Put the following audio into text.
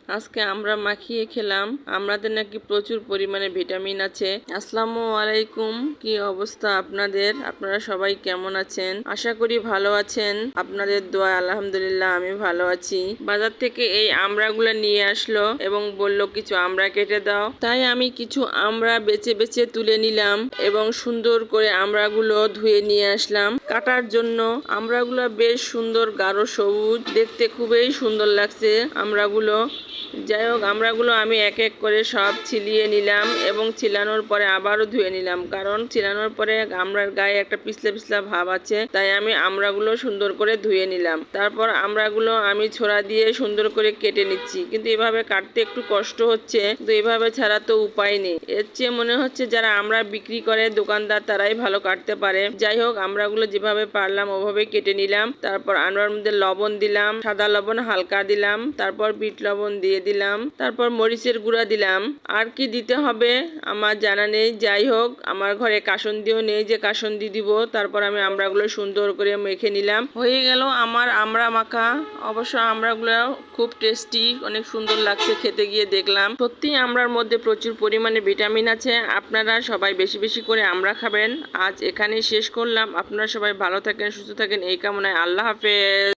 আজকে আমরা মাখিয়ে খেলাম। আমরাদের নাকি প্রচুর পরিমাণে ভিটামিন আছে। আসসালামু আলাইকুম, কি অবস্থা আপনাদের? আপনারা সবাই কেমন আছেন? আশা করি ভালো আছেন। আপনাদের দোয়া আলহামদুলিল্লাহ আমি ভালো আছি। বাজার থেকে এই আমড়াগুলো নিয়ে আসলো এবং বলল কিছু আমড়া কেটে দাও। তাই আমি কিছু আমড়া বেছে বেছে তুলে নিলাম এবং সুন্দর করে আমড়াগুলো ধুয়ে নিয়ে আসলাম কাটার জন্য। আমড়াগুলো বেশ সুন্দর গাঢ় সবুজ, দেখতে খুবই সুন্দর লাগছে আমড়াগুলো। যাই হোক, আমড়াগুলো আমি এক এক করে সব ছিলিয়ে নিলাম এবং ছিলানোর পরে আবারও ধুয়ে নিলাম, কারণ ছিলানোর পরে আমড়ার গায়ে একটা পিছলা পিছলা ভাব আছে। তাই আমি আমড়াগুলো সুন্দর করে ধুয়ে নিলাম। তারপর আমড়াগুলো আমি ছোড়া দিয়ে সুন্দর করে কেটে নিচ্ছি, কিন্তু এভাবে কাটতে একটু কষ্ট হচ্ছে, কিন্তু এভাবে ছাড়া তো উপায় নেই। এর চেয়ে মনে হচ্ছে যারা আমড়া বিক্রি করে দোকানদার, তারাই ভালো কাটতে পারে। যাই হোক, আমড়াগুলো যেভাবে পারলাম ওভাবে কেটে নিলাম। তারপর আমড়ার মধ্যে লবণ দিলাম, সাদা লবণ হালকা দিলাম, তারপর বিট লবণ দিয়ে দিলাম, তারপর মরিচের গুঁড়া দিলাম। আর কি দিতে হবে আমার জানা নেই। যাই হোক, আমার ঘরে কাসুন্দিও নেই যে কাসুন্দি দিব। তারপর আমি আমড়াগুলো সুন্দর করে মেখে নিলাম। হয়ে গেল আমার আমড়া মাখা। অবশ্য আমড়াগুলো খুব টেস্টি, অনেক সুন্দর লাগছে খেতে গিয়ে দেখলাম। সত্যি আমড়ার মধ্যে প্রচুর পরিমাণে ভিটামিন আছে। আপনারা সবাই বেশি বেশি করে আমড়া খাবেন। আজ এখানেই শেষ করলাম। আপনারা সবাই ভালো থাকেন, সুস্থ থাকেন এই কামনায়। আল্লাহ হাফেজ।